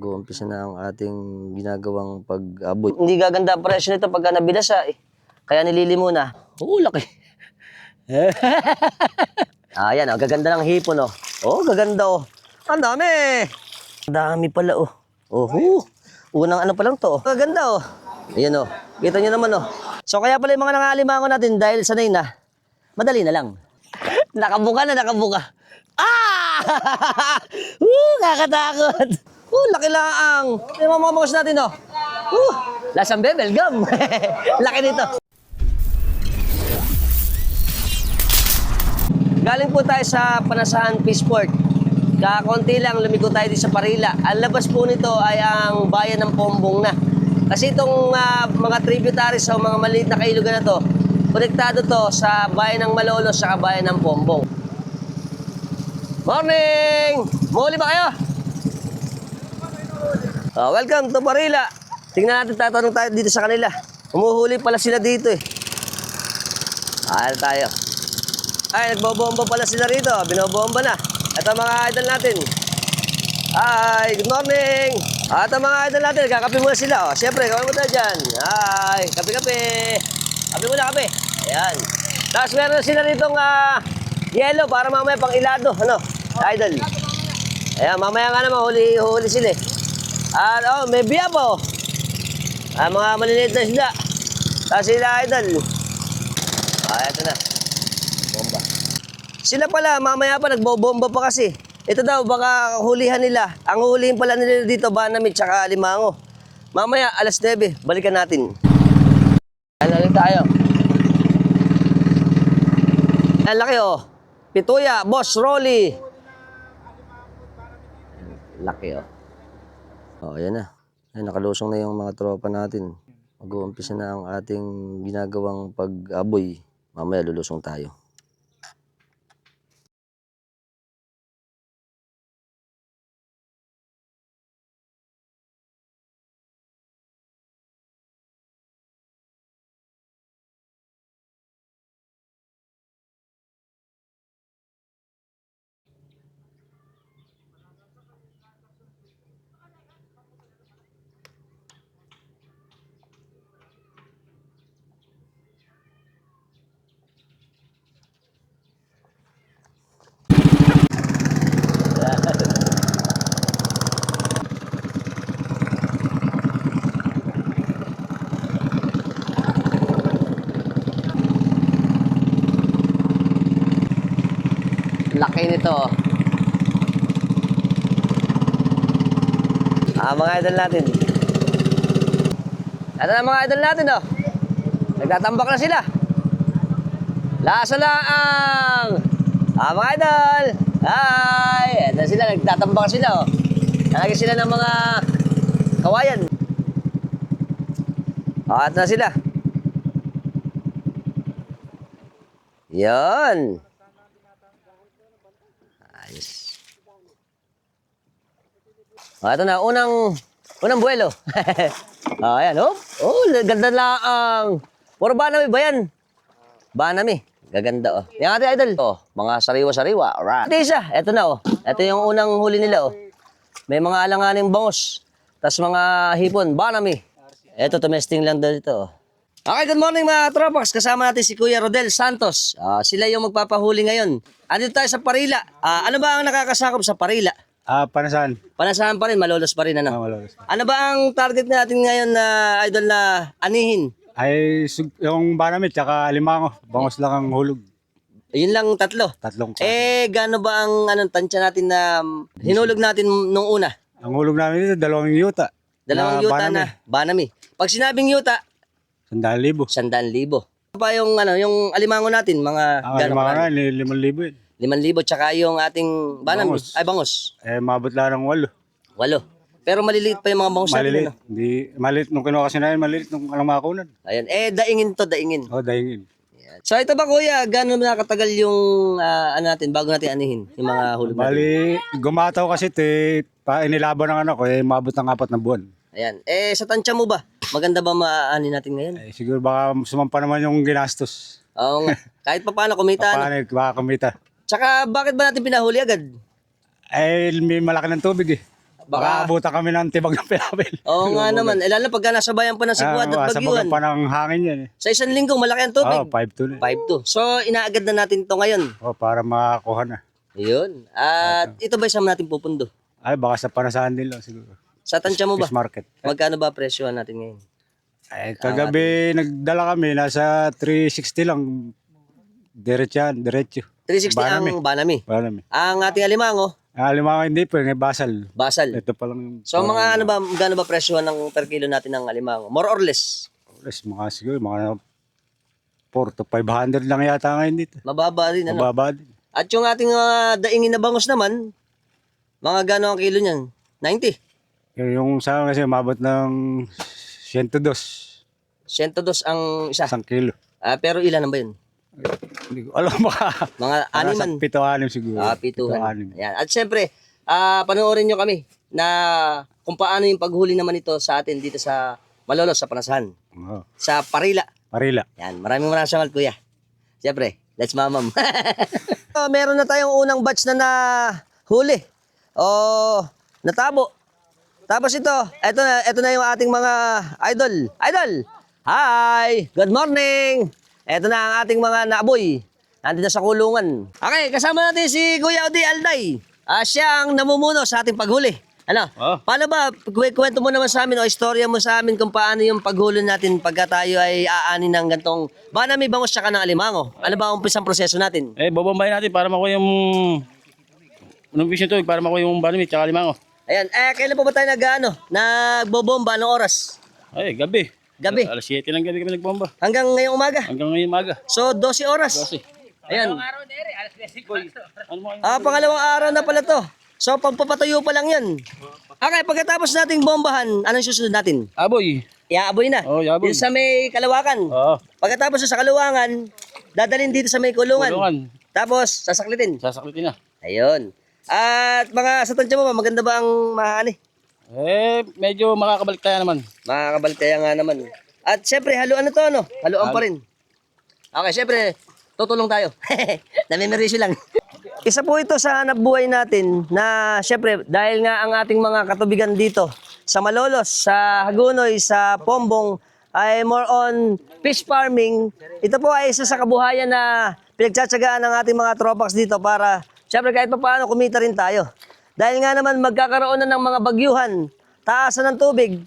Mag-uumpisa na ang ating ginagawang pag-aboy. Hindi gaganda ang presyo nito pagka nabilasa eh. Kaya nilili muna. Oo, laki. Ayan, gaganda ng hipon oh. Oh, gaganda oh. Ang dami. Ang dami pala oh. Oh, unang ano pa lang to oh. Gaganda oh. Ayan oh. Kita nyo naman oh. So kaya pala yung mga nangalimango natin dahil sanay na, madali na lang. Nakabuka na, nakabuka. Ah! Kakatakot. Laki laang. Yung mga boss natin, oh. Lasang bebel gum. Laki nito. Galing po tayo sa Panasahan Fishport. Kakonti lang, lumiko tayo dito sa Parila. Ang labas po nito ay ang bayan ng Pombong na. Kasi itong mga tributaries o mga maliit na kailugan na to, konektado to sa bayan ng Malolos sa bayan ng Pombong. Morning! Muli ba kayo? Welcome to Parila. Tingnan natin, tatanong tayo dito sa kanila. Umuhuli pala sila dito eh. Tayo. Ay, nagbobomba pala sila rito. Binobomba na. Ito mga idol natin. Hi, good morning. Ito mga idol natin, kakape muna sila. Siyempre, kawin mo tayo dyan. Hi, kape-kape. Kape muna, kape. Ayan. Tapos meron sila ritong yellow para mamaya pang ilado. Ano? Idol. Ayan, mamaya nga naman, huli sila eh. At may biyapo. Mga maliliit na sila. Tapos sila idol. Ito na. Bomba. Sila pala, mamaya pa nagbobomba pa kasi. Ito daw, baka hulihan nila. Ang hulihin pala nila dito, banamit tsaka limango. Mamaya, alas 9, balikan natin. Ano lang tayo? Ang laki oh. Pituya, Boss Rolly. Laki oh. Ayan na. Ay, nakalusong na yung mga tropa natin. Mag-uumpisa na ang ating ginagawang pag-aboy. Mamaya lulusong tayo. Laki nito. Mga idol natin. Ito na mga idol natin oh. Nagtatambak na sila. Lasa laang. Mga idol. Hi. Ito sila, nagtatambak sila oh. Nalagay sila ng mga kawayan. Ito na sila. Yan. Ayos. Ito na, unang buwelo. Ayan, oh. Ganda lang. Puro banami ba yan? Banami. Gaganda, oh. Yan natin, idol. Oh, mga sariwa-sariwa. Alright. Ito isa. Ito na, oh. Ito yung unang huli nila, oh. May mga alanganing bangos. Tapos mga hipon. Banami. Ito, tumesting lang dito, oh. Okay, good morning mga tropax. Kasama natin si Kuya Rodel Santos. Sila yung magpapahuli ngayon. Andito tayo sa Parila. Ano ba ang nakakasakop sa Parila? Panasahan. Panasahan pa rin, Malolos pa rin. Ano? Malolos. Ano ba ang target natin ngayon na idol na anihin? Ay, yung banamit, tsaka limango. Bangos lang ang hulog. Yun lang tatlo. Tatlong Gaano ba ang tansya natin na hinulog natin nung una? Ang hulog namin dito, 2 yuta. 2 yuta banami. na banami. Pag sinabing yuta, 100,000. 100,000. Ano pa yung alimango natin? Mga Ang limango na, 5,000 yun. 5,000 tsaka yung ating banami. Bangos. Ay, bangos. Mabot lang ng 8. 8. Pero maliliit pa yung mga bangos natin. Maliliit. Ano? Maliit nung kinuha kasi namin, maliit nung alang makunan. Ayan. Daingin to, daingin. Dahingin. So ito ba kuya, gano'n nakatagal yung natin bago natin anihin yung mga hulog natin? Bali, gumataw kasi inilaban ng anak ko, mabot ng 4 na buwan. Ayan. Sa tansya mo ba? Maganda ba maanin natin ngayon? Siguro baka sumampa naman yung ginastos. Oo nga. Kahit pa paano kumita. Paano, baka kumita. Tsaka bakit ba natin pinahuli agad? May malaki ng tubig eh. baka. Baka abutan kami ng tibag ng pilapil. Oo nga naman. Eh, lalo pagka nasabayan pa ng siguad at Sa bagyuhan. bagang pa ng hangin yan eh. Sa isang linggo, malaki ang tubig. 5-2 na. 5-2. So, inaagad na natin to ngayon. Para makakuha na. Ayun. At ito ba isang natin pupundo? Ay, baka sa panasahan din lang siguro. Sa tansya mo ba? Fish market. Magkano ba presyohan natin ngayon? Ay, kagabi nagdala kami, nasa 360 lang. Diretso. 360 Banami. ang banami. Banami. Ang ating alimango, Alimango hindi po, yung basal. basal. Ito pa lang yung... So mga ano ba, magkano ba presyohan ng per kilo natin ng alimango? More or less. Mga siguro, mga 4 to 500 lang yata ngayon dito. Mababa rin ano. Mababa din. At yung ating daingin na bangus naman, mga gano ang kilo niyan? 90. Yung sa akin kasi umabot ng 102. 102 ang isa. 1 kilo. Pero ilan na ba yun? Hindi ko alam baka. Mga animan. 7-6 siguro. Pituhan. Ayan. At syempre, panoorin nyo kami na kung paano yung paghuli naman ito sa atin dito sa Malolos, sa Panasahan. Oo. Sa Parila. Marila. Yan. Maraming salamat, kuya. Syempre, let's mamam. Meron na tayong unang batch na huli. Natabo. Tapos ito na yung ating mga idol. Idol! Hi! Good morning! Ito na ang ating mga naaboy. Nandito sa kulungan. Okay, kasama natin si Kuya Odi Alday. Siya ang namumuno sa ating paghuli. Ano? Paano ba? Kwento mo naman sa amin o istorya mo sa amin kung paano yung paghuli natin pagka tayo ay aanin ng gantong banami, bangus, tsaka ng alimango. Ano ba ang umpisang proseso natin? Bobombahin natin para makuha yung... Anong fish nito? Para makuha yung banami tsaka limango. Ayan. Kailan pa ba tayo nagbobomba? Anong oras? Gabi. Gabi. Alas 7 ng gabi kami nagbomba. Hanggang ngayong umaga. Hanggang ngayon maga. So, 12 oras. 12. Ayan. Ano mo? Pangalawang araw na pala to. So, pagpapatuyo pa lang yan. Okay, pagkatapos nating bombahan, anong susunod natin? Aboy. Iaaboy na. Iaboy. Yung sa may kalawakan. Oo. Pagkatapos sa kaluwangan, dadalhin dito sa may kulungan. Kulungan. Tapos, sasaklitin. Sasaklitin na. Ayun. At mga sa tansya mo ba, maganda ba ang mahani? Medyo makakabalik tayo naman. Makakabaltaya nga naman. At syempre, haluan na to, ano? Haluan pa rin. Okay, syempre, tutulong tayo. Namimerisyo lang. Isa po ito sa hanap buhay natin na syempre, dahil nga ang ating mga katubigan dito sa Malolos, sa Hagunoy, sa Pombong, ay more on fish farming. Ito po ay isa sa kabuhayan na pinagtsatsagaan ng ating mga tropax dito para syempre kahit pa paano kumita rin tayo. Dahil nga naman magkakaroon na ng mga bagyuhan, taasan ng tubig,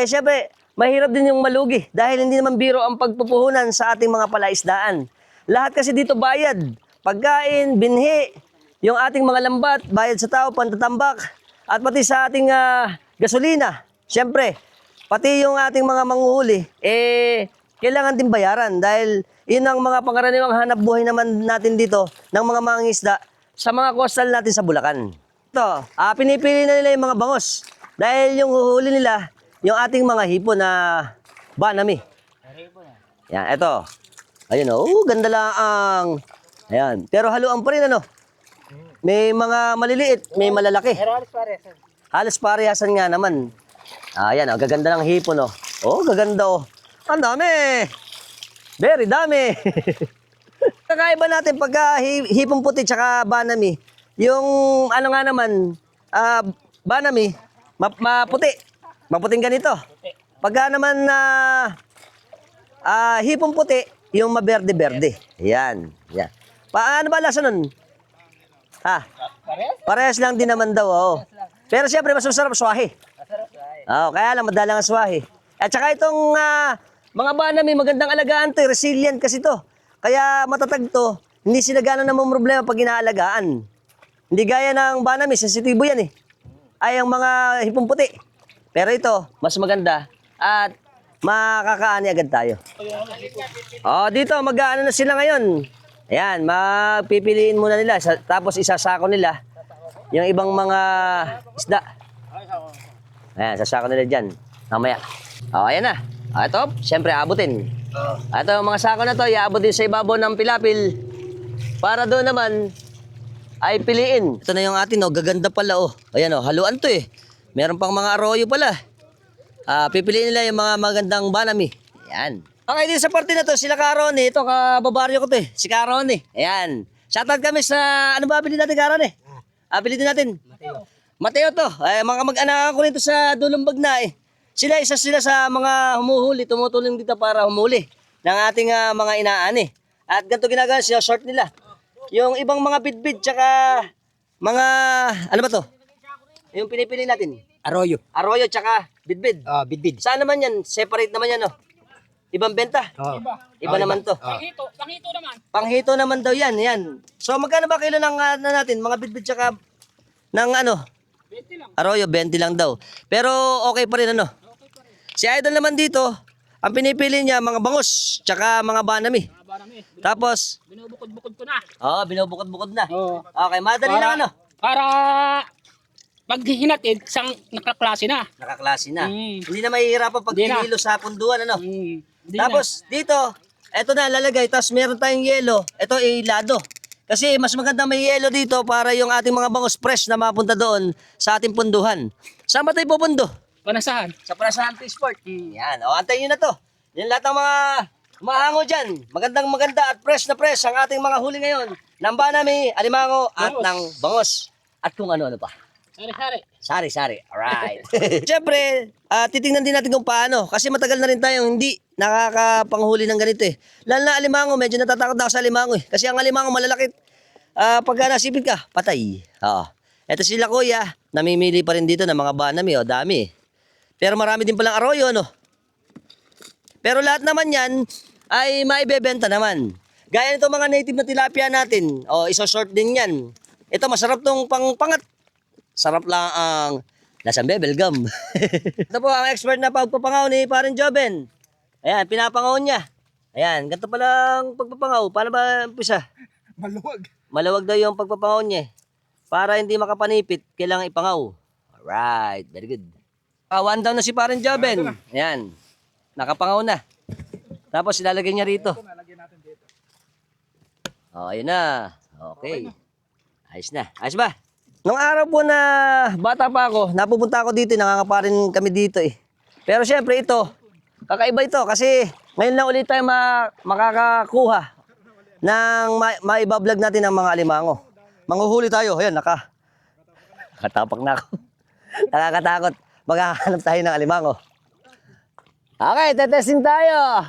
syempre mahirap din yung malugi dahil hindi naman biro ang pagpupuhunan sa ating mga palaisdaan. Lahat kasi dito bayad, pagkain, binhi, yung ating mga lambat, bayad sa tao, pantatambak, at pati sa ating gasolina. Syempre, pati yung ating mga manghuhuli, kailangan din bayaran dahil yun ang mga pangkaraniwang hanap buhay naman natin dito ng mga mangingisda sa mga coastal natin sa Bulacan. Ito, pinipili na nila yung mga bangos dahil yung huhuli nila, yung ating mga hipon na banami. Yan, ito. Ayun ganda lang ang... Ayan, pero haluan pa rin ano. May mga maliliit, may malalaki. Pero halos parehasan. Halos parehasan nga naman. Ayan, gaganda ng hipon gaganda Ang dami. Very dami. Kakaiba natin pagka hipon puti tsaka banami. Yung ano nga naman, banami, maputi. Maputing ganito. Pagka naman hipon puti, yung maberde-berde. Yan. Yan. Paano ba lasa nun? Parehas lang din naman daw. Pero siyempre, mas masarap swahe. Kaya lang, madalang ang swahe. At saka itong mga banami, magandang alagaan to. Resilient kasi to. Kaya matatag to. Hindi sila gano'n namang problema pag inaalagaan. Hindi gaya ng banami, sensitibo yan ay ang mga hipong puti. Pero ito, mas maganda at makakaani agad tayo. Dito, mag-aano na sila ngayon. Ayan, mapipiliin muna nila. Tapos isasako nila yung ibang mga isda. Ayan, sasako nila dyan. Mamaya. Ayan na. Ito, siyempre, abutin. Ito, mga sako na to, iaabot din sa ibabaw ng pilapil. Para doon naman, ay piliin. Ito na yung atin, gaganda pala, Ayan, haluan to Meron pang mga arroyo pala. Pipiliin nila yung mga magandang banami. Ayan. Okay, dito sa parte na to, sila Karone. Ito, kababaryo ko to si Karone. Ayan. Shoutout kami sa, ano ba bilhin natin Karone? Bilhin natin. Mateo to. Ay, mga mag-anak ko nito sa Dulong Bagna eh. Isa sila sa mga humuhuli, tumutulong dito para humuli ng ating mga inaani. At ganito ginagawa, short nila. Yung ibang mga bidbid, tsaka mga, ano ba to? Yung pinipili natin. Arroyo. Arroyo, tsaka bidbid. Bidbid. Saan naman yan? Separate naman yan, no? Ibang benta? Iba naman to. Panghito naman daw yan, yan. So magkano ba kilo ng natin? Mga bidbid tsaka ng ano? 20 lang. Arroyo, 20 lang daw. Pero okay pa rin ano? Si Idol naman dito, ang pinipili niya mga bangus, tsaka mga banami. Tapos, Binubukod-bukod ko na. binubukod-bukod na. Oo. Okay, madali lang ano? Para pag hinatid, isang nakaklase na. Nakaklase na. Mm. Hindi na mahihirapan pag Hindi na. kinilo sa punduan ano? Hindi Tapos dito, eto na lalagay, tapos meron tayong yelo. Ito ilado. Kasi mas maganda may yelo dito para yung ating mga bangus fresh na mapunta doon sa ating punduhan. Saan ba tayo pupundo? Panasahan. Sa Prasahan Fishport. Yan, o antayin nyo na to. Yan lahat ng mga mahango dyan. Magandang maganda at fresh na fresh ang ating mga huli ngayon. Ng banami, alimango at Bangus. ng bangos. At kung ano-ano pa. Sari-sari. Sari-sari. Alright. Siyempre, titingnan din natin kung paano. Kasi matagal na rin tayong hindi nakakapanghuli ng ganito eh. Lalo na alimango, medyo natatakot na ako sa alimango eh. Kasi ang alimango malalakit. Pagka nasipit ka, patay. Oo. Eto sila kuya, namimili pa rin dito ng mga banami. O, dami. Pero marami din palang arroyo, no? Pero lahat naman yan ay maibebenta naman. Gaya nito mga native na tilapia natin. O, iso-short din yan. Ito, masarap tong pangpangat. Sarap lang ang lasang bebel gum. Ito po ang expert na pagpapangaw ni Parin Joben. Ayan, pinapangaw niya. Ayan, ganito palang pagpapangaw. Paano ba umpisa? Maluwag. Malawag daw yung pagpapangaw niya. Para hindi makapanipit, kailangan ipangaw. Alright, very good. One down na si Parin Joben. Ayan, nakapangaw na. Tapos ilalagay niya rito. Oh, ayun na. Okay. Ayos na. Ayos ba? Nung araw po na bata pa ako, napupunta ako dito, nangangaparin kami dito eh. Pero syempre ito, kakaiba ito kasi ngayon lang ulit tayo makakakuha ng maibablog natin ng mga alimango. Manghuhuli tayo, ayan, nakatapak na ako. Nakakatakot, maghahanap tayo ng alimango. Okay, tetesting tayo.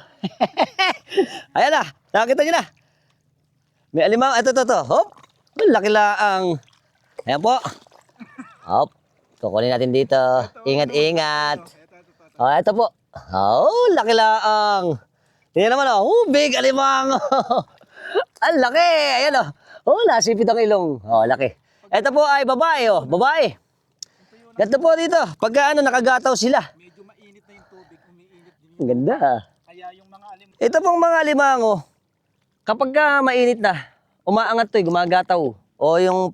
Ayan na, nakakita nyo na. May alimango, ito. Hop, laki laang. Ayan po. Hop. Kukunin natin dito. Ingat-ingat. Oh, ito po. Oh, laki laang. Tingnan naman oh. Oh, big alimango. Ang laki. Ayan oh. Oh, nasipit ang ilong. Oh, laki. Ito po ay babae oh. Babae. Ganito po dito. Pagka nakagataw sila. Medyo mainit na yung tubig. Ang ganda. Ito pong mga alimango. Kapag mainit na, umaangat to gumagataw. O yung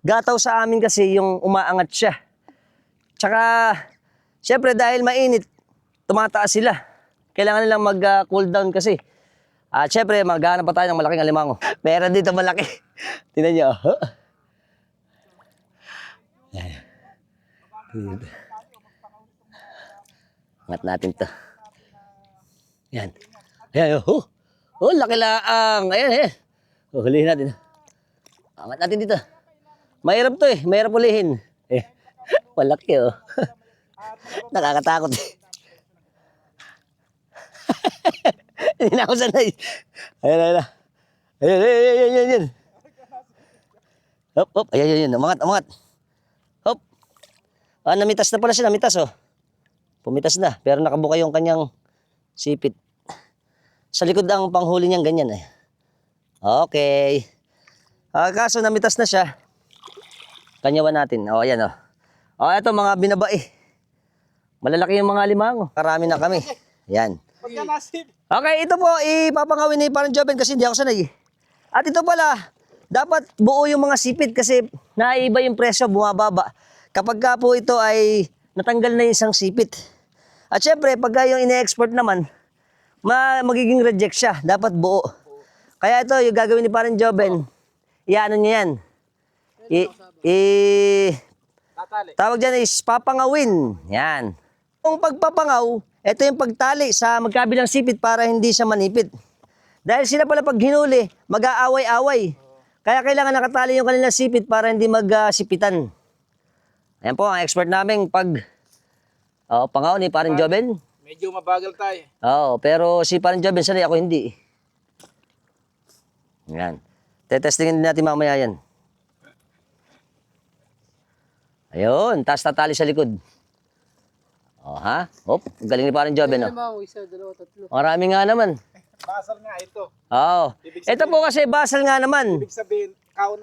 gataw sa amin kasi yung umaangat siya. Tsaka, syempre dahil mainit, tumataas sila. Kailangan nilang mag-cool down kasi. At syempre, maghanap pa tayo ng malaking alimango. Meron dito malaki. Tingnan nyo. Angat natin to. Yan. Ayan. Oh, laki laang. Ayan. Hulihin natin. Angat natin dito. Mahirap to eh. Mahirap ulihin. Malaki oh. Nakakatakot eh. Hindi na ako sanay. Ayan. Ayan. Hop. Ayan. Umangat. Hop. Namitas na pala siya. Namitas oh. Pumitas na. Pero nakabuka yung kanyang sipit. Sa likod ang panghuli niyang ganyan eh. Okay. Kaso namitas na siya. Kanyawan natin. O, ayan o. O, ito mga binabae. Malalaki yung mga alimango. Karami na kami. Ayan. Okay, ito po, ipapangawin ni Parin Joben kasi hindi ako sanay. At ito pala, dapat buo yung mga sipit kasi naiba yung presyo, bumababa. Kapag ka po ito ay natanggal na yung isang sipit. At syempre, pagka yung ine-export naman, magiging reject siya. Dapat buo. Kaya ito, yung gagawin ni Parin Joben, iano niya yan. Tawag dyan is papangawin. Yan. Kung pagpapangaw, ito yung pagtali sa magkabilang sipit para hindi siya manipit. Dahil sila pala pag hinuli, mag-aaway-away. Kaya kailangan nakatali yung kanilang sipit para hindi magsipitan. Ayan po ang expert namin pangaw ni Parin Joben. Medyo mabagal tayo. Oo, pero si Parin Joben sanay, ako hindi. Yan. Tetestingin din natin mamaya yan. Ayun, taas tatali sa likod. O ha? Hop, galing ni Parin Joben. Oh. Isa, dalawa, tatlo. Marami nga naman. Basal nga ito. Oo. Ito po kasi basal nga naman. Ibig sabihin,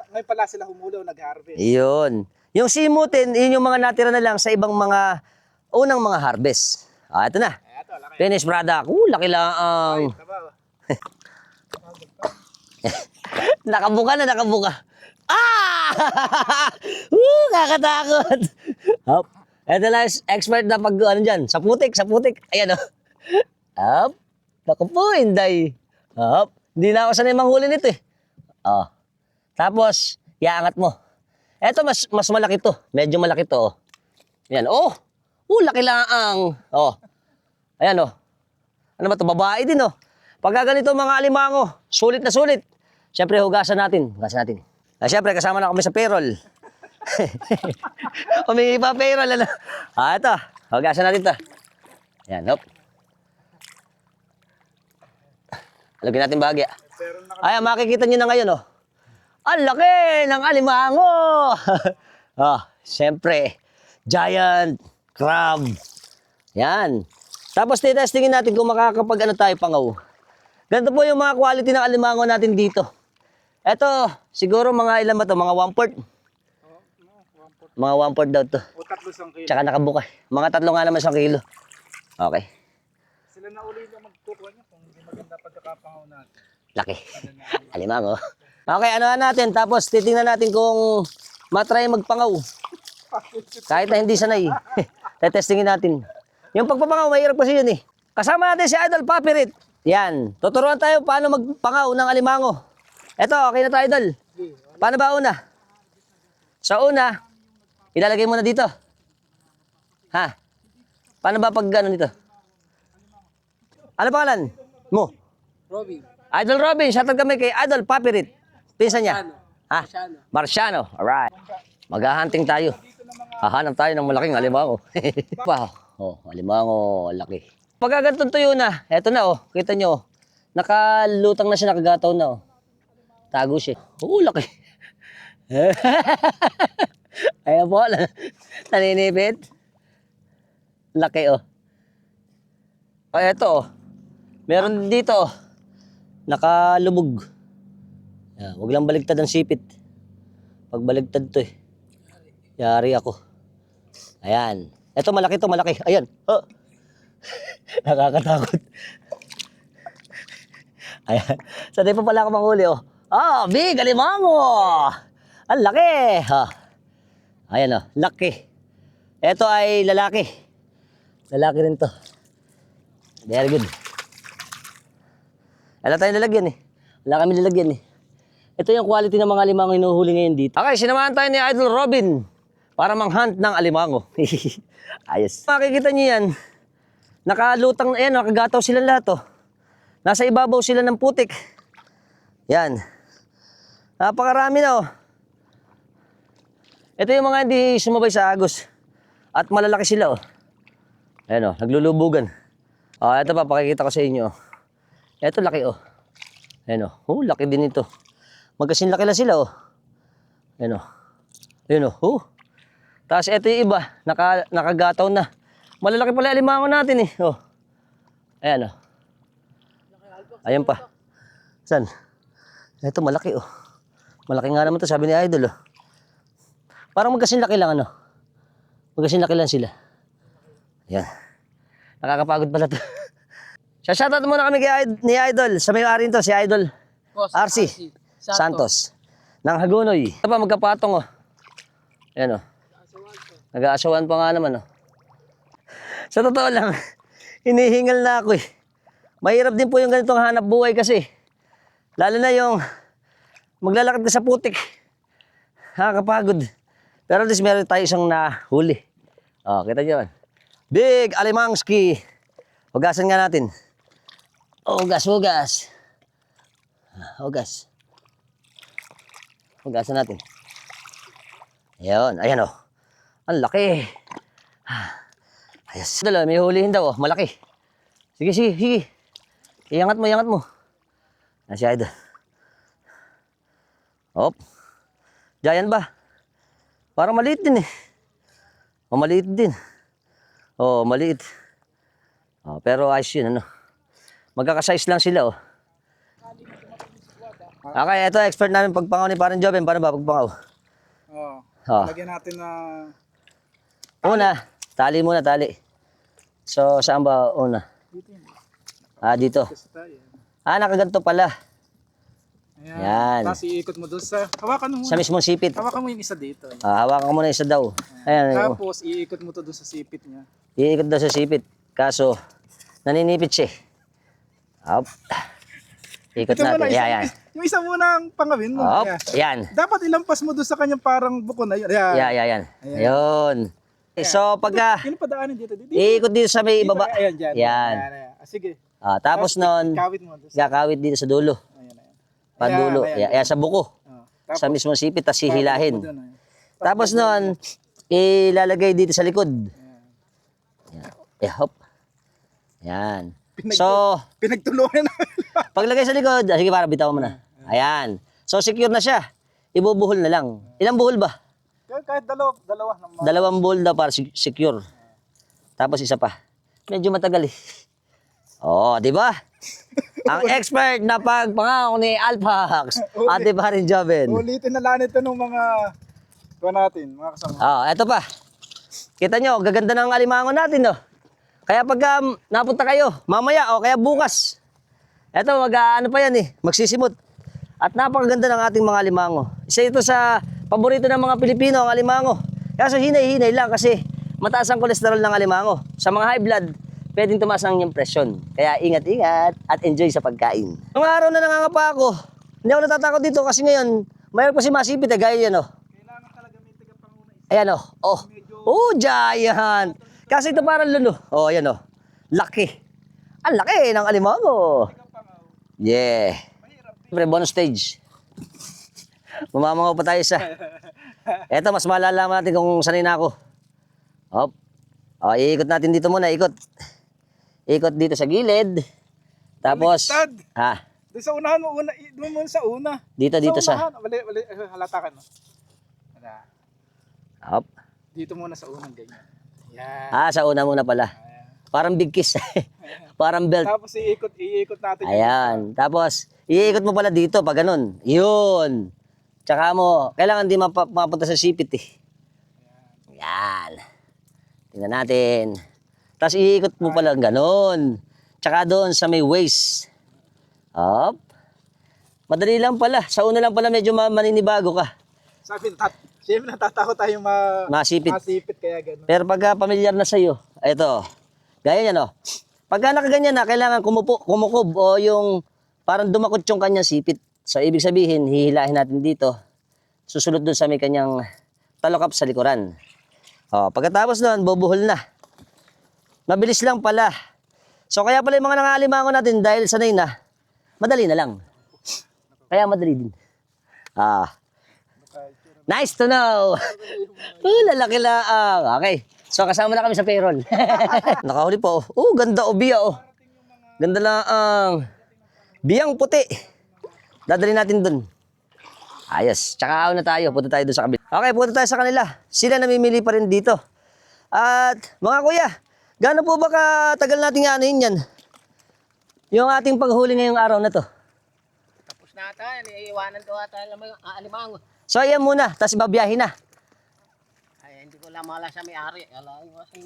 ngayon pala sila humulaw, nag-harvest. Iyon. Yung simutin, yun yung mga natira na lang sa ibang mga unang mga harvest. Ah, ito na. Ito, laki. Finished product. Laki lang ang... Taba. Nakabuka na, nakabuka. Ah! Kakatakot. Hop. Ito lang, expert na pag, ano dyan, sa putik. Ayan, oh. Hop. Naku po, Inday. Hop. Hindi na ako sanay manghuli nito, eh. Oh. Tapos, iangat mo. Ito, mas malaki to. Medyo malaki to, oh. Ayan, oh. Laki lang ang... Oh. Ayan, oh. Ano ba to? Babae din, oh. Pagka ganito mga alimango, sulit na sulit. Siyempre, hugasan natin. Siyempre, kasama na kami sa payroll. Humingi pa payroll. Ano? Ito. Hugasan natin ito. Ayan, hop. Lagyan natin bahagya. Ayan, makikita nyo na ngayon, oh. Ang laki ng alimango! Siyempre, giant crab. Yan. Tapos, titestingin natin kung makakapag-ano tayo pangaw. Ganito po yung mga quality ng alimango natin dito. Ito, siguro mga ilan ba ito? Mga 1/4? Mga 1/4 daw ito. O 3 kilo. Tsaka nakabuka. Mga 3 nga naman 1 kilo. Okay. Sila na uli na magkukuha niya kung hindi maganda pagkakapangaw natin. Laki. Alimango. Okay, ano natin. Tapos titingnan natin kung matry magpangaw. Kahit na hindi sanay. Tetestingin natin. Yung pagpapangaw, mahirap kasi yun, eh. Kasama natin si Idol Papirit. Yan. Tuturuan tayo paano magpangaw ng alimango. Eto, okay na tayo, Idol. Paano ba una? Sa una, ilalagay mo na dito. Ha? Paano ba pag gano'n dito? Ano pangalan mo? Robin. Idol Robin, shoutout kami kay Idol Papirit. Pinsan niya? Ha? Marciano. Alright. Maghahunting tayo. Hahanap tayo ng malaking alimango. Wow. Oh, alimango, laki. Pagka ganitong tuyo na, eto na, oh. Kita nyo, oh. Nakalutang na siya, nakagataw na, oh. Tago siya. Laki. Ayan po, naninipit. Laki, oh. Eto, oh. Meron dito, oh. Nakalubog. Yan, wag lang baligtad ang sipit. Pag baligtad to, eh. Yari ako. Ayan. Eto, malaki to, malaki. Ayan. Oh. Nakakatakot. Ayan. Sanay pa pala ako manghuli, oh. Big alimango! Ang laki! Ayan, oh. Laki. Ito ay lalaki. Lalaki rin to. Very good. Wala tayong lalagyan, eh. Wala kami lalagyan, eh. Ito yung quality ng mga alimango hinuhuli ngayon dito. Okay, sinamahan tayo ni Idol Robin para manghunt ng alimango. Ayos. Makikita niyo yan. Nakalutang, ayan, nakagataw sila lahat, oh. Nasa ibabaw sila ng putik. Yan. Napakarami na, oh. Ito yung mga hindi sumabay sa agos. At malalaki sila, oh. Ayan, oh, naglulubugan. Ito pa, pakikita ko sa inyo. Ito, laki, oh. Ayan, oh. Laki din ito. Magkasin laki lang sila, oh. Ayan, oh. Ayan, oh. Tapos ito yung iba, nakagataw na. Malalaki pala alimango natin, eh. Oh. Ayan, oh. Ayan pa. Saan? Ito, malaki, oh. Malaki nga naman to, sabi ni Idol, oh. Parang magkasinlaki lang, ano. Magkasinlaki lang sila. Ayan. Nakakapagod pala to. Shoutout muna kami ni Idol. Sa may-ari nito, si Idol RC Santos. Ng Hagonoy. Ito pa, magkapatong, oh. Ayan, oh. Nag-aasawan pa nga naman, oh. Sa totoo lang, hinihingal na ako, eh. Mahirap din po yung ganitong hanap buhay kasi. Lalo na yung maglalakad ka sa putik. Nakakapagod. Pero at least meron tayo isang nahuli. Kita nyo. Big alimangski. Hugasan nga natin. Hugas. Hugas. Hugasan natin. Ayan, oh. Ang laki. Ayos. Dala, may hulihin daw, oh. Malaki. Sige, sige, sige. Iangat mo, iangat mo. Yan si Idol. Hop. Giant ba? Parang maliit din eh. O, maliit din. O, maliit. O, pero ayos yun, ano. Magkakasize lang sila, oh. Okay, ito, expert namin pagpangaw ni Parang Joven. Paano ba pagpangaw? Oo. Oh. Lagyan natin na... Una, tali muna, tali. So, saan ba una? Dito. Kasi tayo. Nakaganto pala. Ayan. Yan. Tapos iikot mo doon sa... Hawakan mo Sa muna. mismong sipit. Hawakan mo yung isa dito. Hawakan mo na isa daw. Ayan. Tapos iikot mo to doon sa sipit niya. Iikot daw sa sipit. Kaso, naninipit siya. Hop. Ikot Ito muna, natin. Yan. yung isa muna ang pangawin mo. Hop. Yeah. Yan. Dapat ilampas mo doon sa kanyang parang buko na yun. Ayan. Yan. Ayun. So, pagka Yun ang padaanin dito. iikot dito sa may Dito, ibaba. ayan, dyan. Yan. Ayan. Sige. Tapos nun, Kawit mo. Doon. kakawit dito sa dulo. Ayan, ayan. Pandulo. Ayan, Yan, sa buko. Oh. Sa mismong sipit, tapos hihilahin. Doon, ayan. Tapos nun, ilalagay dito sa likod. Yan. Hop. Yan. So, Pinagtulungan na. paglagay sa likod, sige para bitawan mo na. Ayan. So, secure na siya. Ibubuhol na lang. Ilang buhol ba? Kahit dalawa. Dalawang buhol daw para secure. Tapos isa pa. Medyo matagal eh. Oh, di ba? Ang expert na pagpangaw ni Alphax. Ate pa rin Joven. Ulitin na lang ito ng mga natin, mga kasama. Eto pa. Kita nyo, gaganda ng alimango natin, no? Kaya pagka napunta kayo, mamaya o kaya bukas, eto, ano pa yan eh, magsisimot. At napakaganda ng ating mga alimango. Isa ito sa paborito ng mga Pilipino, ang alimango. Kaso hinay-hinay lang kasi mataas ang kolesterol ng alimango. Sa mga high blood, pwedeng tumaas ang inyong presyon. Kaya ingat-ingat at enjoy sa pagkain. Nung araw na nangangapa ako, hindi ako natatakot dito kasi ngayon, mayroon pa si masipit eh, gaya yan, oh. Ayan, oh. Oh, giant. Kasi ito parang luno. Oh, ayan, oh. Laki. Ang laki ng alimango. Yeah. Siyempre, bonus stage. Mamamangaw pa tayo sa. Eto, mas malalaman natin kung sanay na ako. Hop. Iikot natin dito muna, ikot. Ikot dito sa gilid. Tapos, Baliktad. Doon sa unahan mo, doon mo sa una. dito sa. unahan. Bali, halata ka no. Hop. Dito muna sa unang ganyan. Yan. Sa una muna pala. Parang big kiss. Parang belt. Tapos iikot natin. Ayan. Tapos, iikot mo pala dito pag ganun. Yun. Tsaka mo, kailangan di mapunta sa sipit eh. Ayan. Tingnan natin. Tapos iikot mo pala ganun. Tsaka doon sa may waist. Hop. Madali lang pala. Sa una lang pala medyo maninibago ka. Sabi, siyempre natatakot tayo Masipit. masipit kaya gano'n. Pero pagka pamilyar na sa'yo, ito. Gaya yan, oh. Pagka nakaganyan na, kailangan kumukob o yung parang dumakot yung kanyang sipit. So, ibig sabihin, hihilahin natin dito. Susunod dun sa may kanyang talokap sa likuran. Pagkatapos nun, bubuhol na. Mabilis lang pala. So, kaya pala yung mga nangalimango natin, dahil sanay na, madali na lang. Kaya madali din. Nice to know. Lalaki lang. Okay. So, kasama na kami sa payroll. Nakahuli po. Ganda o biya o. Ganda lang. Biyang puti. Dadali natin dun. Ayos. Tsaka na tayo. Punta tayo dun sa kabila. Okay, punta tayo sa kanila. Sila namimili pa rin dito. At mga kuya, gaano po ba katagal nating anuhin yan? Yung ating paghuli ngayong araw na to. Tapos na tayo, iiwanan to ata alimango. So, ayan muna. Tapos babiyahin na. Ay, hindi ko lang mala sa may-ari. Alam mo kasi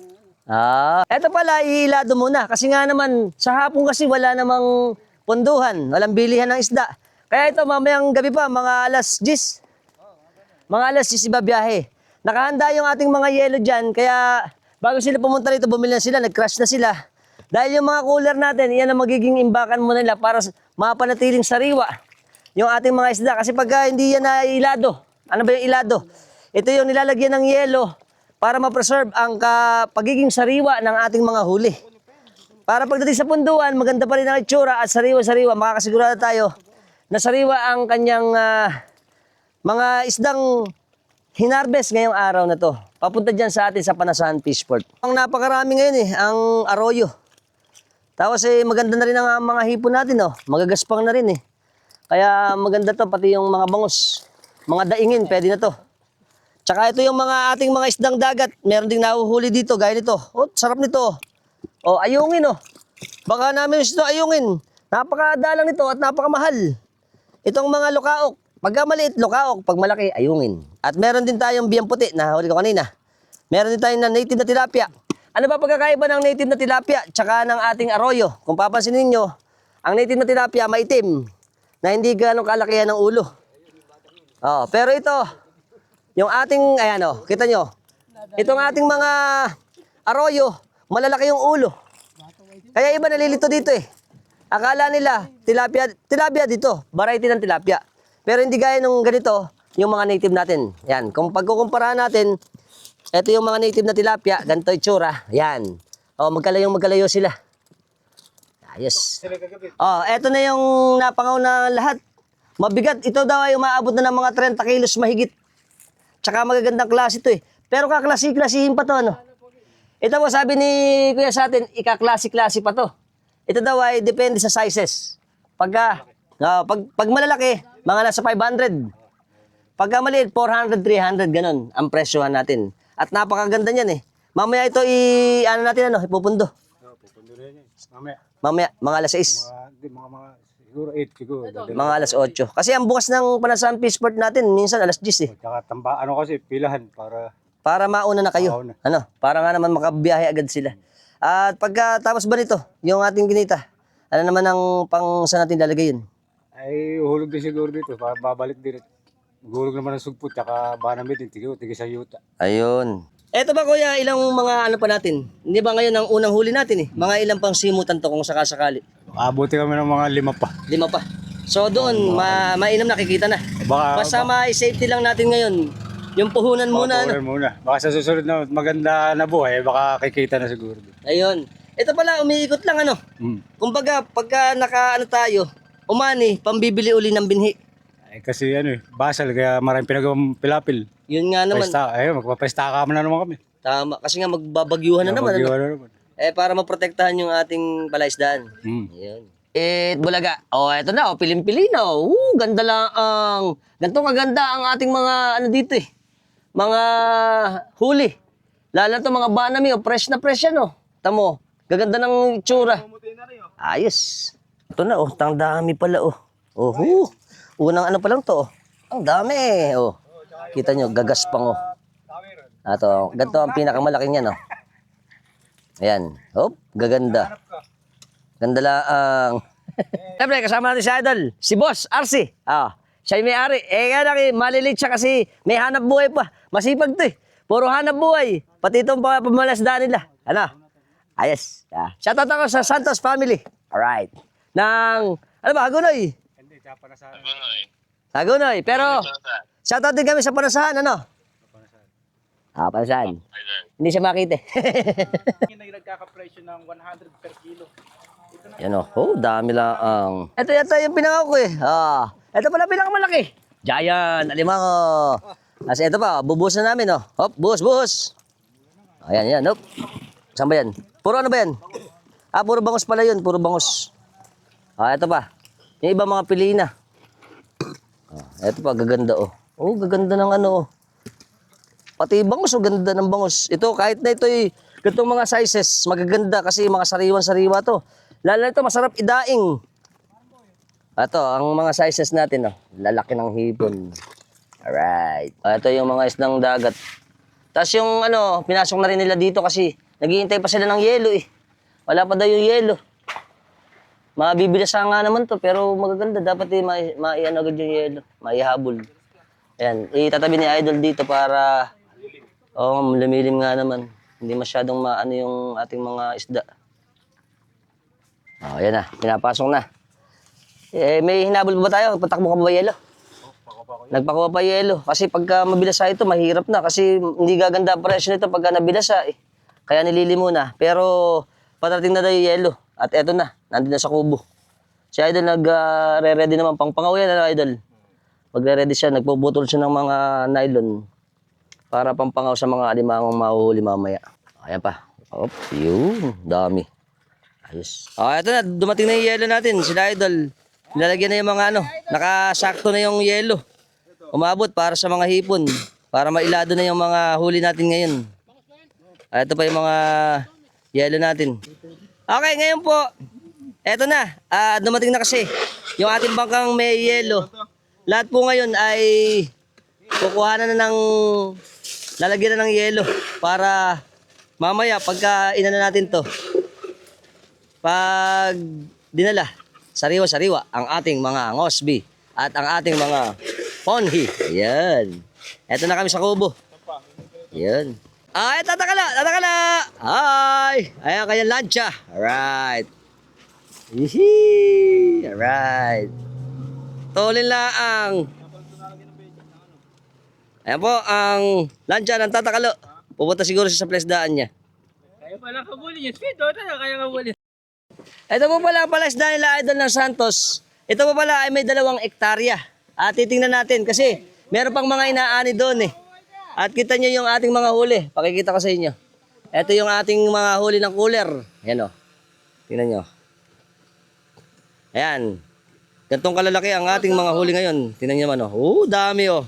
Eto pala, iilado muna. Kasi nga naman, sa hapon kasi wala namang punduhan. Walang bilihan ng isda. Kaya ito, mamayang gabi pa, mga alas 10. Mga alas 10 ibabiyahe. Nakahanda yung ating mga yelo dyan. Kaya, bago sila pumunta rito, bumili na sila, nag-crash na sila. Dahil yung mga cooler natin, yan ang magiging imbakan mo nila para mapanatiling sariwa yung ating mga isda. Kasi pagka hindi yan na ilado, ano ba yung ilado? Ito yung nilalagyan ng yelo para ma-preserve ang pagiging sariwa ng ating mga huli. Para pagdating sa punduan, maganda pa rin ang itsura at sariwa-sariwa. Makakasigurado tayo na sariwa ang kanyang mga isdang hinarvest ngayong araw na to. papunta dyan sa atin sa Panasahan Fishport. Ang napakarami ngayon ang arroyo. Tapos maganda na rin ang mga hipon natin, magagaspang na rin Kaya maganda to, pati yung mga bangus. Mga daingin, pwede na to. Tsaka ito yung mga ating mga isdang dagat. Meron ding nahuhuli dito, gaya nito. Sarap nito. Ayungin Baka namin gusto ayungin. Napakadalang nito at napakamahal. Itong mga lukaok. Pagka maliit, lukaok. Pag malaki, ayungin. At meron din tayong biyang puti na huli ko kanina. Meron din tayong native na tilapia. Ano ba pagkakaiba ng native na tilapia tsaka ng ating arroyo? Kung papansin ninyo, ang native na tilapia maitim na hindi ganong kalakihan ng ulo. Pero ito, yung ating, kita nyo, itong ating mga arroyo, malalaki yung ulo. Kaya iba nalilito dito Akala nila, tilapia dito, variety ng tilapia. Pero hindi gaya nung ganito, yung mga native natin. Yan, kung pagkukumparahan natin, ito yung mga native na tilapia, ganito itsura. Yan. Magkalayo sila. Ayos. Ito na yung napangaw na lahat. Mabigat. Ito daw ay umaabot na ng mga 30 kilos mahigit. Tsaka magagandang klase ito Pero kaklase-klasihin pa to, Ito po sabi ni Kuya sa atin, ikaklase-klase pa to. Ito daw ay depende sa sizes. Pag malalaki, mga nasa 500. Pagka maliit, 400, 300, ganun ang presyohan natin. At napakaganda niyan Mamaya ito natin ipupundo. Pupundo na yan. Mamaya. Mamaya, mga alas 6. Siguro 8 siguro. Mga alas 8. Kasi ang bukas ng Panasahan Fishport natin, minsan alas 10 Tsaka kasi pilahan para Para mauna na kayo. Mauna. Para nga naman makabiyahe agad sila. At pagkatapos ba nito, yung ating ginita, ano naman ang pang saan natin lalagay yun? ay uhulog din siguro dito para babalik din. Uhulog naman ng sugpot tsaka banamid din tiga sa yuta. Ayun. Eto ba kuya, ilang mga ano pa natin? Hindi ba ngayon ang unang huli natin Mga ilang pang simutan to kung sakasakali? Abuti kami ng mga 5 pa. 5 pa. So doon, mainam nakikita na. Basta ma-safety lang natin ngayon. Yung puhunan muna. Muna. Baka sa susunod na maganda na buhay, baka kikita na siguro. Ayun. Ito pala, umiikot lang Kumbaga, pagka tayo, umani, pambibili uli ng binhi. Kasi basal, kaya maraming pinagawang pilapil. Yun nga naman. Magpapesta ka na naman kami. Tama. Kasi nga magbabagyuhan na naman. Para maprotektahan yung ating palaisdaan. Ayun. Bulaga. Eto na, pilim-pili na. Ganda lang ganito kaganda ang ating mga dito Mga huli. Lalo to mga banami, fresh na fresh yan Tamo, gaganda ng itsura. Ayos. Ito na tang dami pala Unang pa lang to Ang dami Kita nyo, gagaspang ganito ang pinakamalaki niyan Ayan. Gaganda. Ganda lang. Siyempre, kasama natin si Idol, si Boss RC. Siya yung may-ari. Kaya malilit siya kasi may hanap buhay pa. Masipag to Puro hanap buhay. Pati itong pamalasdaan nila. Ayos. Shoutout ako sa Santos family. Alright. Hagunoy. Hindi, tsaka na sa Hagunoy. Pero, shoutout din kami sa Panasahan, Panasahan. Hindi siya makita. Yung nagkakapresyo ng 100 per kilo. Yan dami lang. Ito yata yung pinangaw ko ito pala pinakamalaki. Giant, alimango. Kasi ito pa, bubuhos na namin buhos. Ayan, Saan ba yan? Puro ano ba yan? Puro bangus pala yun, puro bangus. Ito pa. Yung iba mga pilina. Ito pa, gaganda gaganda ng Pati bangus, ganda ng bangus. Ito, kahit na ito ganitong mga sizes, magaganda kasi mga sariwan-sariwa to. Lalo na ito, masarap idaing. Ito, ang mga sizes natin, lalaki ng hipon. Alright. Ito yung mga isdang dagat. Tapos yung pinasok na rin nila dito kasi naghihintay pa sila ng yelo Wala pa daw yung yelo. Mabibilasa nga naman to, pero magaganda. Dapat maiano agad yung yelo. Maihabol. Ayan, itatabi ni Idol dito para lumilim nga naman. Hindi masyadong maano yung ating mga isda. Ayan na, pinapasok na. May hinabol ba tayo? Patakbo ka ba yelo? Nagpakuha pa yelo. Kasi pagka mabilasa ito, mahirap na. Kasi hindi gaganda ang presyo nito pagka nabilasa Kaya nilili muna. Pero patarating na daw yung yelo. At eto na, nandun na sa kubo. Si Idol nagre-ready naman pang pangaw yan, Idol? Magre-ready siya, nagpuputol siya ng mga nylon. para pampangaw sa mga alimangong mahuhuli mamaya. Ayan pa. Op, yun. Dami. Ayos. Ito na. Dumating na yung yelo natin. Sila idol. Nilalagyan na yung mga nakasakto na yung yelo. Umabot para sa mga hipon. Para mailado na yung mga huli natin ngayon. Ito pa yung mga yelo natin. Okay, ngayon po. Eto na. Dumating na kasi yung ating bangkang may yelo. Lahat po ngayon ay kukuhanan na ng lalagyan na ng yelo para mamaya pagka inano natin to, pag dinala, sariwa-sariwa ang ating mga ngosbi at ang ating mga ponhi. Ayan. Eto na kami sa kubo. Ayan. Tatakala. Hi. Ayan kanyang lancha. Alright. Hihi. Alright. Tolin laang. Ayan po ang lancha ng tatakalo. Pupunta siguro siya sa plasdaan niya. Kaya pala kabuli yung speed, kaya kabuli. Ito po pala ang plasdaan nila Idol ng Santos. Ito po pala ay may 2 hektarya. At titingnan natin kasi meron pang mga inaani doon eh. At kita nyo yung ating mga huli. Pakikita ko sa inyo. Ito yung ating mga huli ng cooler. Ayan o. Tingnan nyo. Ayan. Gantong kalalaki ang ating mga huli ngayon. Tingnan nyo man o. Dami o.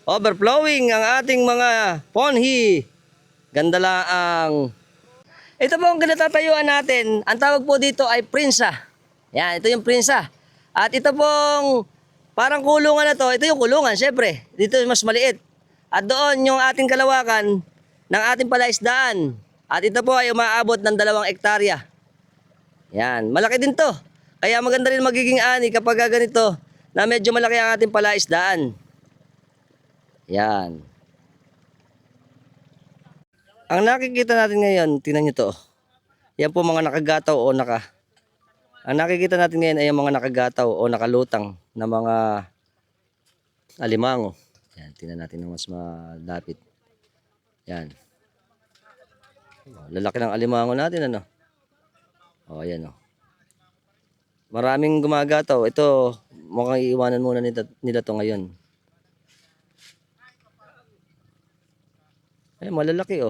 Overflowing ang ating mga ponhi. Ganda laang. Ito po ang kinatatayuan natin. Ang tawag po dito ay prinsa. Yan, ito yung prinsa. At ito pong parang kulungan na to. Ito yung kulungan, syempre. Dito mas maliit. At doon yung ating kalawakan ng ating palaisdaan. At ito po ay umaabot ng 2 hektarya. Yan, malaki din to. Kaya maganda rin magiging ani kapag ganito na medyo malaki ang ating palaisdaan. Yan. Ang nakikita natin ngayon, tingnan nyo to. Yan po mga nakagataw o Ang nakikita natin ngayon ay yung mga nakagataw o nakalutang na mga alimango. Yan, tingnan natin ng mas malapit. Yan. Lalaki ng alimango natin, ano? Ayan, Maraming gumagataw. Ito, mukhang iiwanan muna nila to ngayon. Malalaki,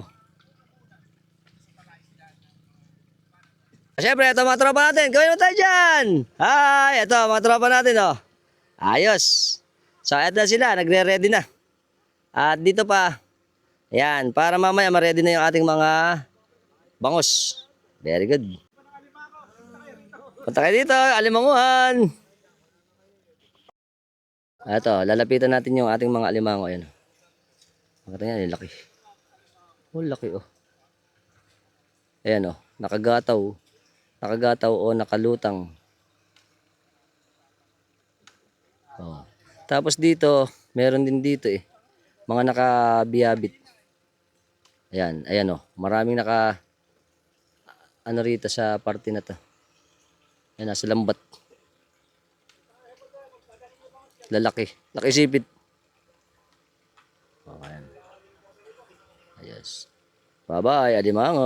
Siyempre, ito mga tropa natin. Gawin mo tayo dyan. Hi, ito mga tropa natin, Ayos. So, eto na sila. Nagre-ready na. At dito pa. Ayan, para mamaya ma-ready na yung ating mga bangos. Very good. Punta kayo dito, alimanguhan. Ito, lalapitan natin yung ating mga alimango. Ayan. Makita niya, laki. Laki, Ayan, nakagataw. Nakagataw o nakalutang. Tapos dito, meron din dito mga nakabiyabit. Ayan, maraming rito sa parte na to. Ayan, nasa lambat. Lalaki. Laki sipit. Ayan. Ayos. Bye-bye, alimango.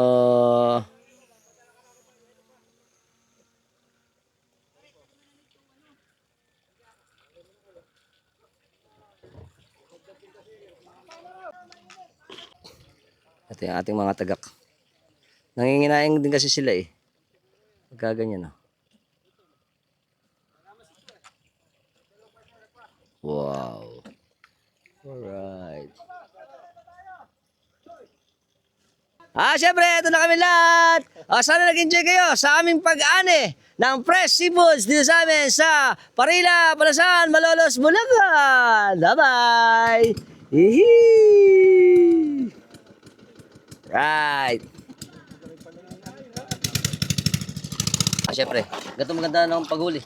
Ito yung ating mga tagak. Nanginginaing din kasi sila Gaganyan Wow. Alright. Syempre, ito na kami lahat. Sana nag-enjoy kayo sa aming pag-ani ng fresh seafoods dito sa amin sa Parila, Palasan, Malolos, Bulacan. Bye-bye. Hihi. Right. Syempre, ganito maganda ng paghuli.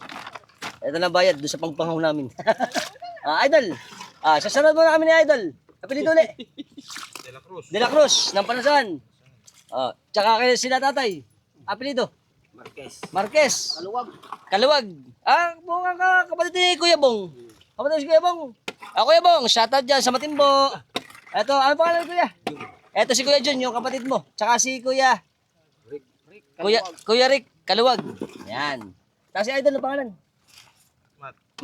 Ito na bayad doon sa pangpangaw namin. Idol. Sasanod mo na kami ni Idol. Apelido ulit. De La Cruz ng Panasan. Tsaka kayo sila tatay. Apelido? Marquez. Kaluwag. Bunga ka kapatid ni Kuya Bong. Kapatid ni Kuya Bong. Kuya Bong, shoutout dyan sa Matimbo. Ito, ano pangalan Kuya? Ito si Kuya John, yung kapatid mo. Tsaka si Kuya Rick, Kaluwag. Yan. Tapos si Idol, ano pangalan?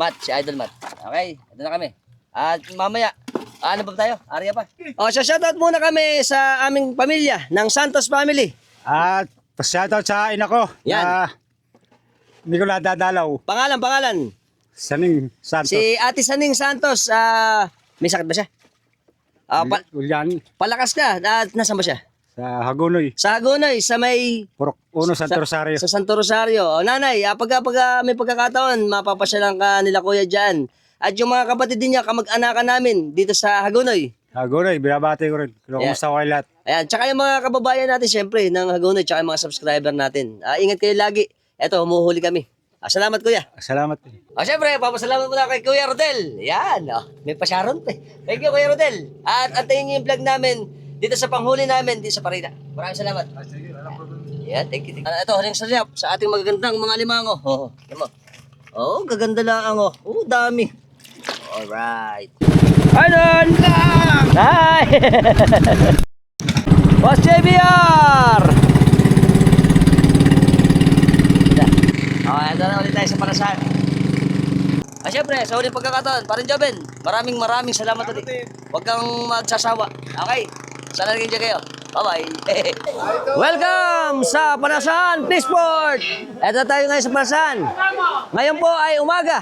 Matt, si Idol Matt. Okay, ito na kami. At mamaya, Ano ba tayo? Arya pa. O, so shoutout muna kami sa aming pamilya ng Santos family. At shoutout sa ina ko. Yan. Na hindi ko nadadalaw. Pangalan. Saning Santos. Si Ate Saning Santos, may sakit ba siya? Ulyan. Palakas ka. Nasaan ba siya? Sa Hagonoy. Sa Hagonoy, sa may... Purok Uno, Santo Rosario. Sa Santo Rosario. O, nanay, pag may pagkakataon, mapapasyalan ka nila kuya dyan. At yung mga kapatid din niya, kamag-anakan namin dito sa Hagonoy. Hagonoy, binabati ko rin. Kumusta ko kayo lahat? Ayan, tsaka yung mga kababayan natin, syempre, ng Hagonoy, tsaka yung mga subscriber natin. Ingat kayo lagi. Eto, humuhuli kami. Salamat, kuya. Salamat. Syempre, papasalamat muna kay Kuya Rodel. Yan, may pasyaron pa. Thank you, Kuya Rodel. At antayin niyo yung vlog namin dito sa panghuli namin, dito sa Parida. Maraming salamat. Yan, thank you. Ito, huling sarap sa ating magagandang mga limango. Yan mo. Gaganda lang oh. Dami. Alright. Arnold! Hi! Boss JBR! Ito na ulit tayo sa Parasan. Siyempre, sa ulit pagkakataon, parin Joben, maraming salamat ulit. Huwag kang magsasawa. Okay? Sana naging dyan kayo. Bye-bye. Welcome sa Parasan Fishport! Ito tayo ngayon sa Parasan. Ngayon po ay umaga.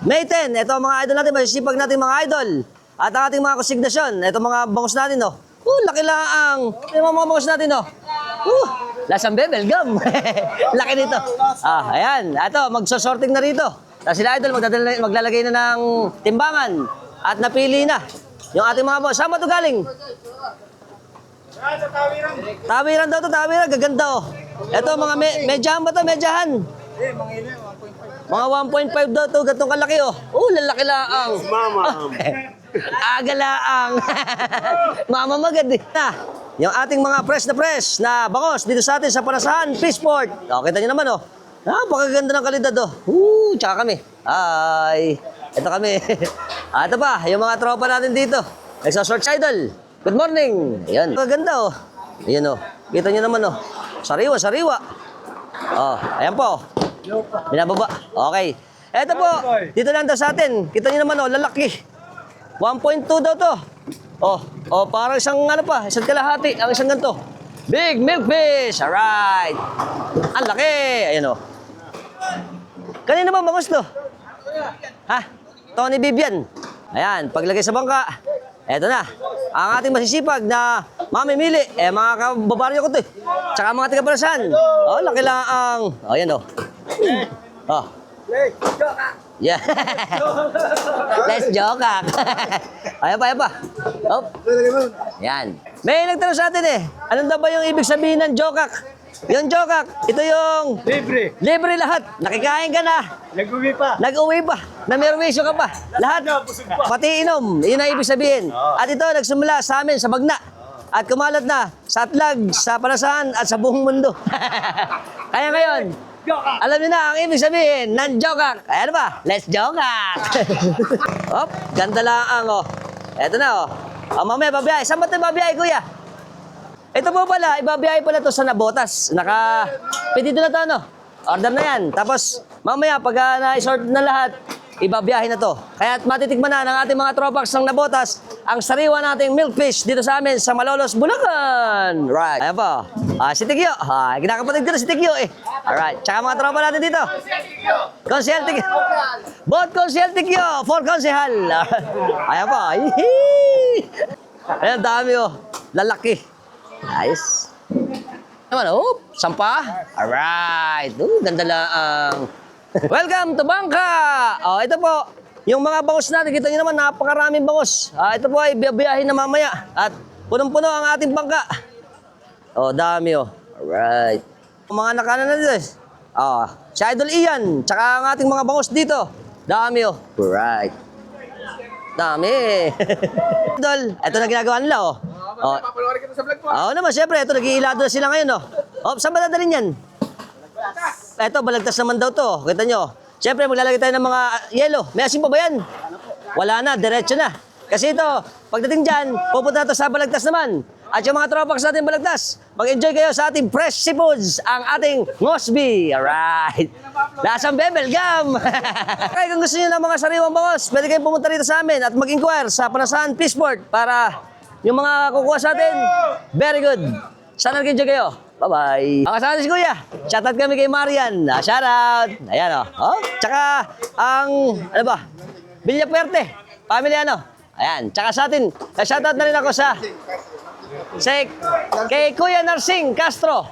May 10. Ito ang mga idol natin, masisipag natin mga idol. At ang ating mga konsignasyon. Ito mga bangos natin, laki laang. Ito yung mga bangos natin, lasang bebel gum. Laki nito. Ayan. Ito, magsosorting na rito. Tapos sila idol, maglalagay na ng timbangan. At napili na. Yung ating mga boss. Saan ba ito galing? Tawiran daw ito, tawiran. Gaganda Ito, mga medyahan ba ito? Medyahan. Mga 1.5 daw ito. Gatong kalaki lalaki laang. Aga laang. Mama magad yung ating mga fresh na bangos dito sa atin sa Parasan Fishport. Kita nyo naman napakaganda ng kalidad tsaka kami. Ito kami. Ito pa, yung mga tropa natin dito. Nagsasorts idol. Good morning. Ayan. Maganda Ayan kita nyo naman Sariwa. Ayan po. Binababa. Okay. Ito po, dito lang daw sa atin. Kita nyo naman lalaki. 1.2 daw to. Parang isang isang kalahati, ang isang ganito. Big milk fish. Alright. Ang laki. Ayan Kanina ba bangus to? Tony Bibian. Ayan, paglagay sa bangka. Eto na. Ang ating masisipag na mamimili. Mga kababaryo ko to Tsaka mga taga-Parasan. Laki lang ang... Ayan Yeah. Let's joke. Ayan pa. Yan. May nagtanong sa atin anong daw ba yung ibig sabihin ng jokak? Yung jokak, ito yung... Libre lahat. Nakikain ka na. Nag-uwi pa. Namerwisyo ka pa. Lahat. Pati inom. Yun ang ibig sabihin. At ito, nagsimula sa amin sa Bagna. At kumalat na sa Atlag, sa Parasan, at sa buong mundo. Kaya ngayon, alam niyo na ang ibig sabihin ng jokak. Ayan ba? Let's jokak. Ganda lang Eto na mamaya babiyahe. Saan ba ito babiyahe, kuya? Ito po pala, ibabiyahe pala ito sa Nabotas. Pedido na ito, Order na yan. Tapos, mamaya, pag na-sort na lahat, ibabiyahe na to. Kaya matitikman na ng ating mga tropax ng Nabotas ang sariwa nating milkfish dito sa amin sa Malolos, Bulacan. Right. Ayan po. Si Tikyo. Kinakapatid ko na si Tikyo Alright. Tsaka mga tropa natin dito. Konsehal Tikyo. Both Konsehal Tikyo. For Konsehal. Ayan po. Ayan, dami lalaki. Nice. Naman, sampa. Alright. Ganda lang. Welcome to Bangka. Ito po. Yung mga bangus natin, kita nyo naman, napakaraming bangus. Ito po ay biyabiyahin na mamaya. At punong-puno ang ating bangka. Dami Alright. Mga nakanan na dito si Idol Ian, tsaka ang ating mga bangus dito. Dami Alright. Dami. Idol, ito na ginagawa nila Papaluwarin kita sa vlog mo. naman, syempre, ito nag-iilado na sila ngayon saan ba dadalhin yan? Ito, balagtas naman daw to. Kita nyo. Siyempre, maglalagay tayo ng mga yelo. May asin pa ba yan? Wala na, diretso na. Kasi ito, pagdating dyan, pupunta na ito sa balagtas naman. At yung mga tropax natin balagtas, mag-enjoy kayo sa ating fresh seafoods, ang ating ngosbi. Alright. Lasang bebel gum. Okay, kung gusto niyo ng mga sariwang bangos, pwede kayong pumunta rito sa amin at mag-inquire sa Panasan Fishport para yung mga kukuha sa atin, very good. Sana nag-enjoy kayo. Bye-bye. Ang kasama si Kuya. Shoutout kami kay Marian. Shoutout. Ayan o. Oh. Tsaka ang, ano ba? Villapuerte. Family ano. Ayan. Tsaka sa atin. Shoutout na rin ako sa kay Kuya Narsing Castro.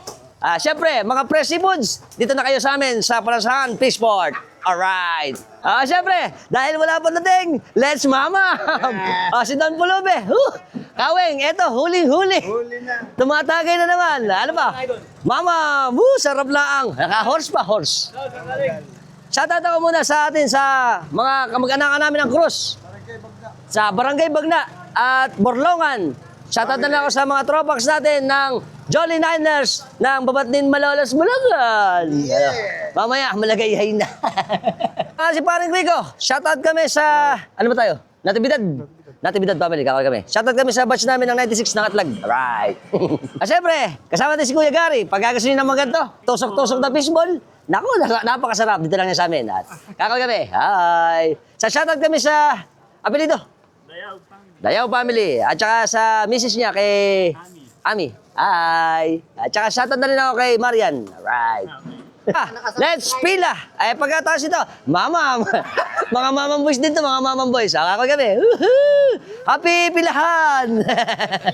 Siyempre, mga fresh seafoods, dito na kayo sa amin sa Panasan Fishport. Alright. Siyempre, dahil wala pa dating, let's mama. Si Don Pulube. Kaweng, eto, huling-huli. Tumatagay na naman. Ano ba? Mama, sarap na ang. Naka-horse pa, horse. Shoutout ako muna sa atin sa mga kamag-anakan namin ng Cruz. Sa Barangay Bagna at Borlongan. Shoutout na lang ako sa mga tropax natin ng Jolly Niners ng Babatnin Malolos, Bulacan. Yeah. Mamaya, malagayhay na. Si Paring Rico, shoutout kami sa, ano ba tayo? Natividad family, kakawal kami. Shoutout kami sa batch namin ng 96 ng Atlag. Alright. Siyempre, kasama natin si Kuya Gary. Pag gusto nyo naman ganito, tusok-tusok na fishball, naku, napakasarap. Dito lang yan sa amin. At kakawal kami. Hi. Shoutout kami sa apelido. Dayaw family. At saka sa misis niya kay Ami. Hi. At saka shoutout na rin ako kay Marian. Alright. Let's pila. Ay, pagkatapos ito, mama. Mga mamang boys din to, mga mamang boys. Ako kami. Happy pilahan.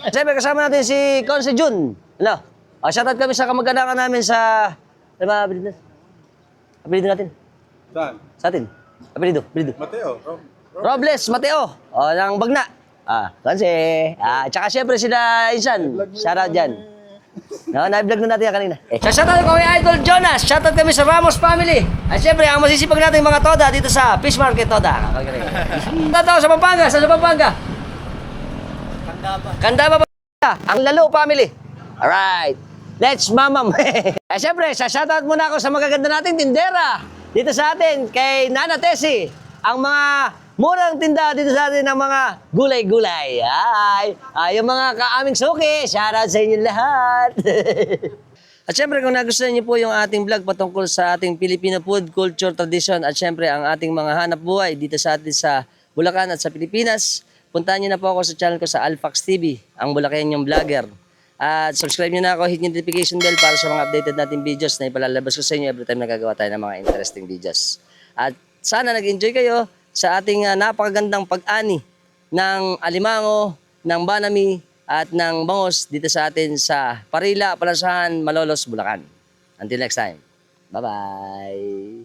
Siyempre, kasama natin si Conce Jun. Ano? Shoutout kami sa kamag-anakan namin sa... Ano ba, apelido natin? Saan? Sa atin. Apelido. Mateo. Robles Mateo. Ng Bagna. Conce. Tsaka siyempre sila Insan. Shoutout dyan. No, na-vlog na natin yan kanina. Shoutout ko kay Idol Jonas. Shoutout kami sa Ramos family. At siyempre, ang masisipag natin mga toda dito sa Fish Market Toda. Shoutout ako sa Pampanga. Sa Pampanga? Candaba pa. Ang Lalo family. Alright. Let's mamam. Siyempre, shoutout muna ako sa magaganda nating tindera. Dito sa atin, kay Nana Tessie. Ang mga murang tinda dito sa atin ng mga gulay-gulay. Yung mga kaaming suki, shoutout sa inyo lahat. At syempre kung nagustuhan niyo po yung ating vlog patungkol sa ating Filipino food, culture, tradition at syempre ang ating mga hanap buhay dito sa atin sa Bulacan at sa Pilipinas, puntahan niyo na po ako sa channel ko sa Alfax TV, ang Bulacanyung vlogger. At subscribe niyo na ako, hit yung notification bell para sa mga updated nating videos na ipalalabas ko sa inyo every time nagagawa tayo ng mga interesting videos. At sana nag-enjoy kayo sa ating napakagandang pag-ani ng alimango, ng banami, at ng bangos dito sa atin sa Parila, Panasan, Malolos, Bulacan. Until next time. Bye-bye.